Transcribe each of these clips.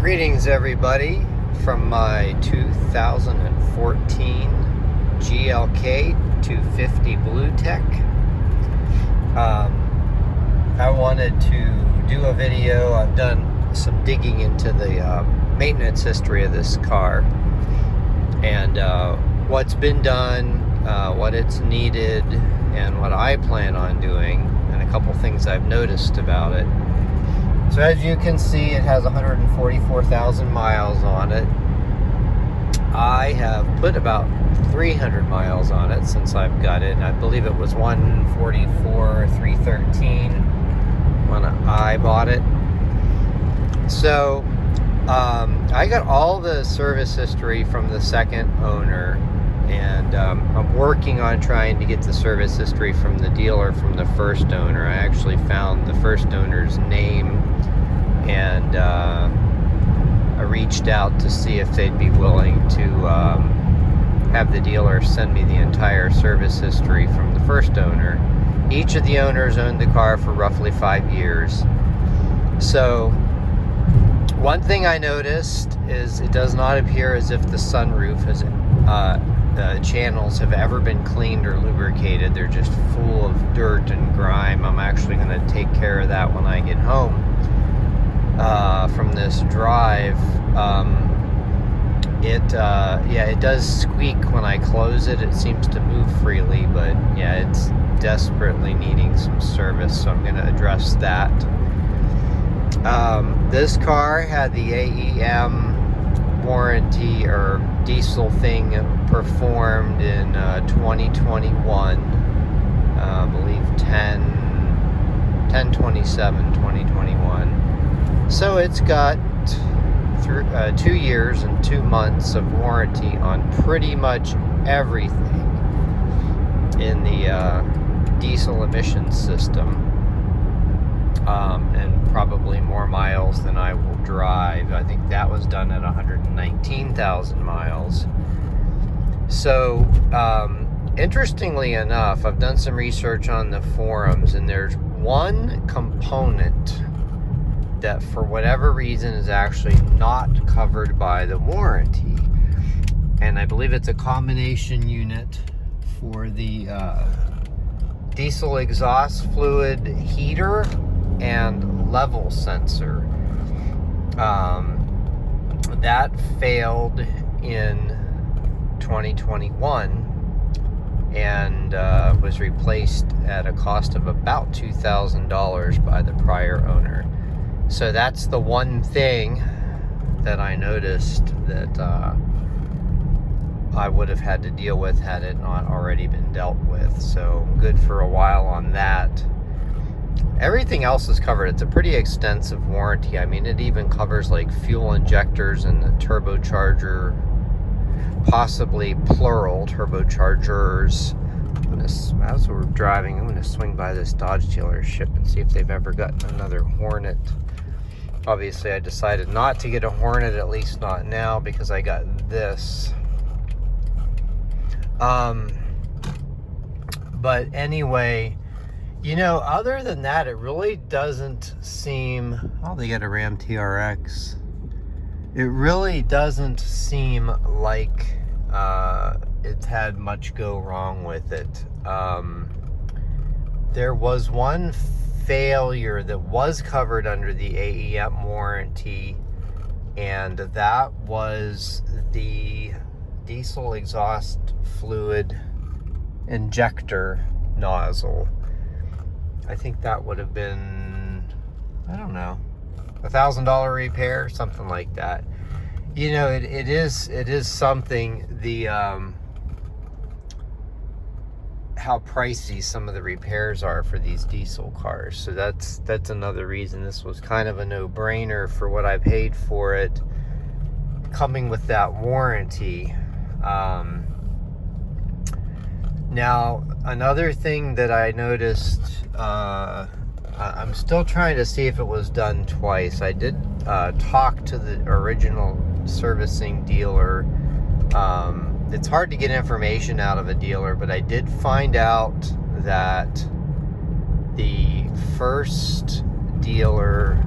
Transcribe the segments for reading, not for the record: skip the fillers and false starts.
Greetings everybody from my 2014 GLK250 Bluetec. I wanted to do a video. I've done some digging into the maintenance history of this car and what's been done, what it's needed, and what I plan on doing, and a couple things I've noticed about it. So as you can see, it has 144,000 miles on it. I have put about 300 miles on it since I've got it. I believe it was 144,313 when I bought it. So I got all the service history from the second owner, and I'm working on trying to get the service history from the dealer from the first owner. I actually found the first owner's name, and I reached out to see if they'd be willing to have the dealer send me the entire service history from the first owner. Each of the owners owned the car for roughly 5 years. So one thing I noticed is it does not appear as if the sunroof has the channels have ever been cleaned or lubricated. They're just full of dirt and grime. I'm actually going to take care of that when I get home from this drive. It does squeak when I close it. It seems to move freely, but yeah, it's desperately needing some service, so I'm going to address that. This car had the AEM warranty or diesel thing performed in 2021, I believe 10/27/2021. So it's got 2 years and 2 months of warranty on pretty much everything in the diesel emissions system, and probably more miles than I will drive. I think that was done at 119,000 miles. So interestingly enough, I've done some research on the forums, and there's one component that for whatever reason is actually not covered by the warranty, and I believe it's a combination unit for the diesel exhaust fluid heater and level sensor. That failed in 2021 and was replaced at a cost of about $2,000 by the prior owner. So that's the one thing that I noticed that I would have had to deal with had it not already been dealt with. So good for a while on that. Everything else is covered. It's a pretty extensive warranty. I mean, it even covers like fuel injectors and the turbocharger, possibly plural turbochargers. As we're driving, I'm going to swing by this Dodge dealership and see if they've ever gotten another Hornet. Obviously, I decided not to get a Hornet, at least not now, because I got this. But anyway, you know, other than that, it really doesn't seem... Oh, they got a Ram TRX. It really doesn't seem like it's had much go wrong with it. There was one failure that was covered under the AEM warranty, and that was the diesel exhaust fluid injector nozzle. I think that would have been, I don't know, $1,000 repair, something like that. You know, it is something, the how pricey some of the repairs are for these diesel cars. So that's another reason this was kind of a no-brainer for what I paid for it, coming with that warranty. Now, another thing that I noticed, I'm still trying to see if it was done twice. I did talk to the original servicing dealer. It's hard to get information out of a dealer, but I did find out that the first dealer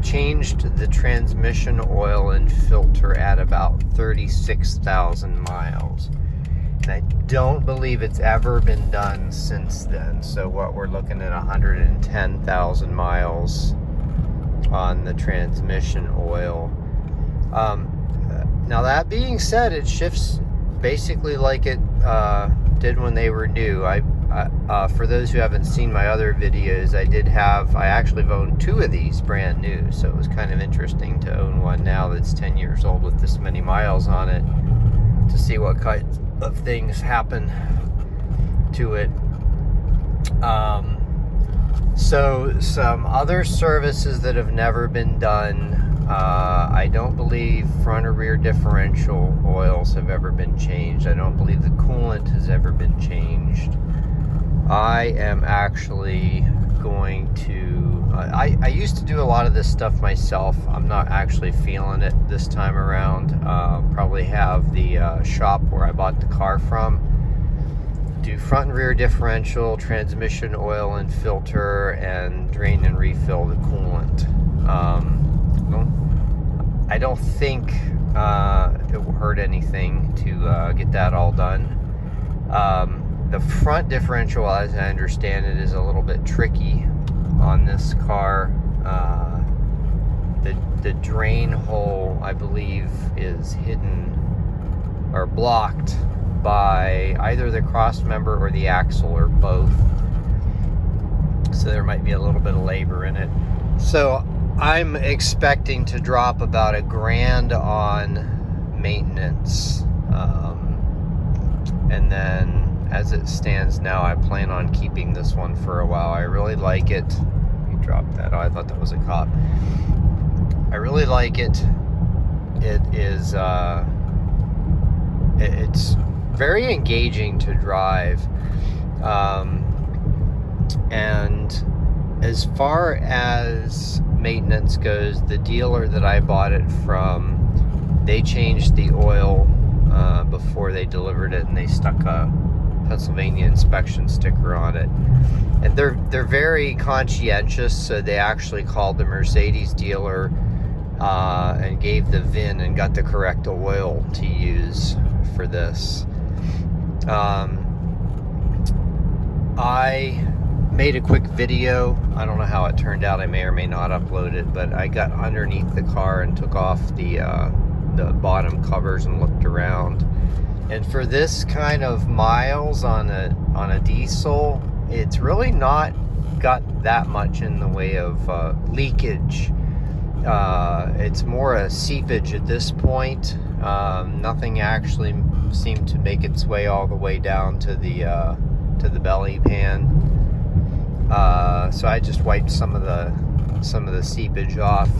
changed the transmission oil and filter at about 36,000 miles. And I don't believe it's ever been done since then. So what we're looking at 110,000 miles on the transmission oil. Now that being said, it shifts basically like it did when they were new. For those who haven't seen my other videos, I actually owned 2 of these brand new, so it was kind of interesting to own one now that's 10 years old with this many miles on it, to see what kind of things happen to it. So some other services that have never been done, I don't believe front or rear differential oils have ever been changed. I don't believe the coolant has ever been changed. I am actually going to, I used to do a lot of this stuff myself. I'm not actually feeling it this time around. Probably have the shop where I bought the car from do front and rear differential, transmission oil and filter, and drain and refill the coolant. I don't think it will hurt anything to get that all done. The front differential, as I understand it, is a little bit tricky on this car. The drain hole, I believe, is hidden or blocked by either the cross member or the axle, or both. So there might be a little bit of labor in it. So I'm expecting to drop about $1,000 on maintenance. And then as it stands now, I plan on keeping this one for a while. I really like it. You dropped that. Oh, I thought that was a cop. I really like it. It is, it's very engaging to drive. And as far as maintenance goes, the dealer that I bought it from, they changed the oil before they delivered it, and they stuck a Pennsylvania inspection sticker on it. And they're very conscientious, so they actually called the Mercedes dealer and gave the VIN and got the correct oil to use for this. I made a quick video. I don't know how it turned out. I may or may not upload it, but I got underneath the car and took off the bottom covers and looked around. And for this kind of miles on a diesel, it's really not got that much in the way of leakage. It's more a seepage at this point. Nothing actually seemed to make its way all the way down to the belly pan. So I just wiped some of the seepage off.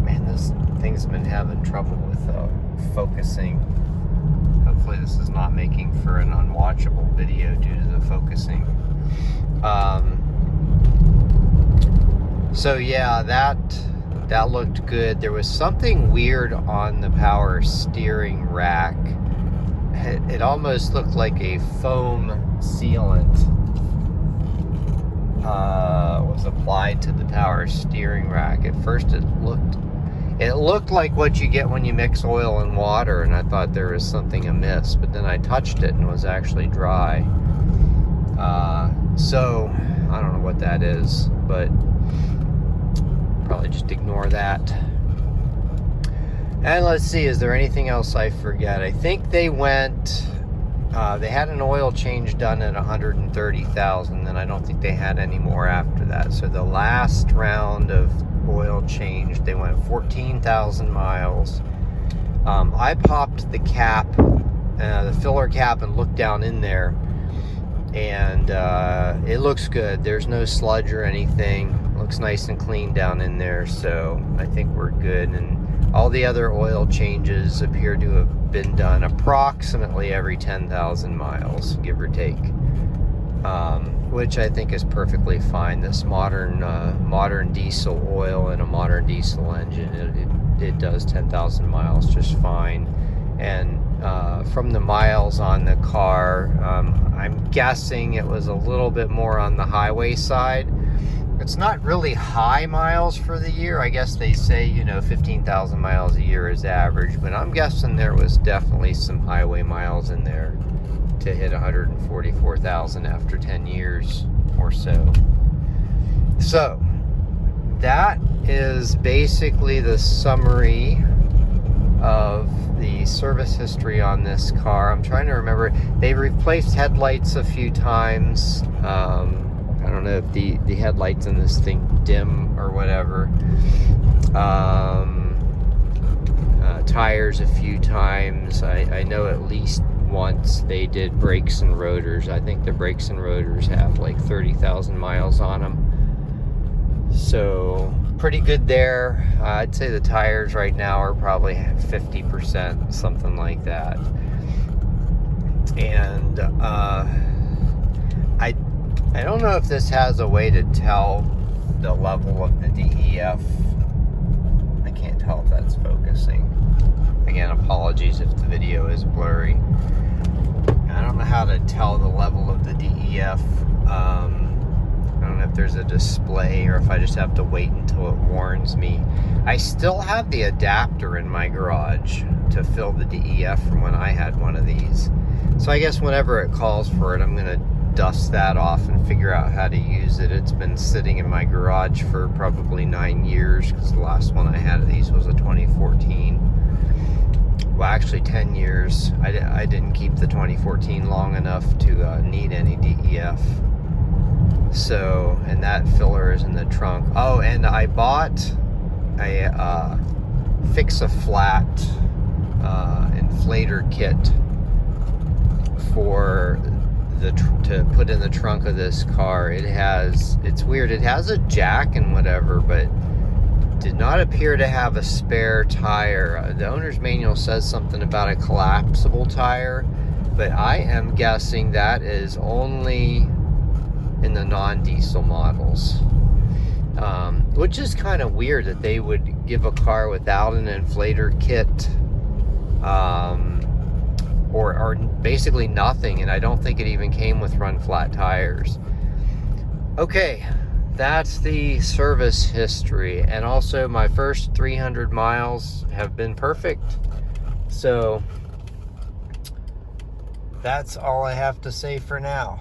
Man, this thing's been having trouble with focusing. Hopefully this is not making for an unwatchable video due to the focusing. So yeah, that looked good. There was something weird on the power steering rack. It almost looked like a foam sealant was applied to the power steering rack. At first it looked like what you get when you mix oil and water, and I thought there was something amiss, but then I touched it and it was actually dry. So I don't know what that is, but probably just ignore that. And let's see, is there anything else I forget? I think they went, they had an oil change done at 130,000, and I don't think they had any more after that. So the last round of oil change, they went 14,000 miles. I popped the cap, the filler cap, and looked down in there, and it looks good. There's no sludge or anything. Looks nice and clean down in there, so I think we're good. And all the other oil changes appear to have been done approximately every 10,000 miles, give or take, which I think is perfectly fine. This modern diesel oil and a modern diesel engine, it does 10,000 miles just fine. And from the miles on the car. I'm guessing it was a little bit more on the highway side. It's not really high miles for the year. I guess they say, you know, 15,000 miles a year is average, but I'm guessing there was definitely some highway miles in there to hit 144,000 after 10 years or so. So that is basically the summary of the service history on this car. I'm trying to remember. They replaced headlights a few times. I don't know if the headlights in this thing dim or whatever. Tires a few times. I know at least once they did brakes and rotors. I think the brakes and rotors have like 30,000 miles on them. So pretty good there. I'd say the tires right now are probably 50%, something like that. And I don't know if this has a way to tell the level of the DEF. I can't tell if that's focusing. Again, apologies if the video is blurry. I don't know how to tell the level of the DEF. I don't know if there's a display or if I just have to wait until it warns me. I still have the adapter in my garage to fill the DEF from when I had one of these. So I guess whenever it calls for it, I'm going to dust that off and figure out how to use it. It's been sitting in my garage for probably 9 years, because the last one I had of these was a 2014. Well, actually 10 years. I didn't keep the 2014 long enough to need any DEF. So, and that filler is in the trunk. Oh, and I bought a fix-a-flat inflator kit for to put in the trunk of this car. It's weird, it has a jack and whatever, but did not appear to have a spare tire. The owner's manual says something about a collapsible tire, but I am guessing that is only in the non-diesel models, which is kind of weird that they would give a car without an inflator kit, or basically nothing, and I don't think it even came with run flat tires. Okay, that's the service history, and also my first 300 miles have been perfect. So that's all I have to say for now.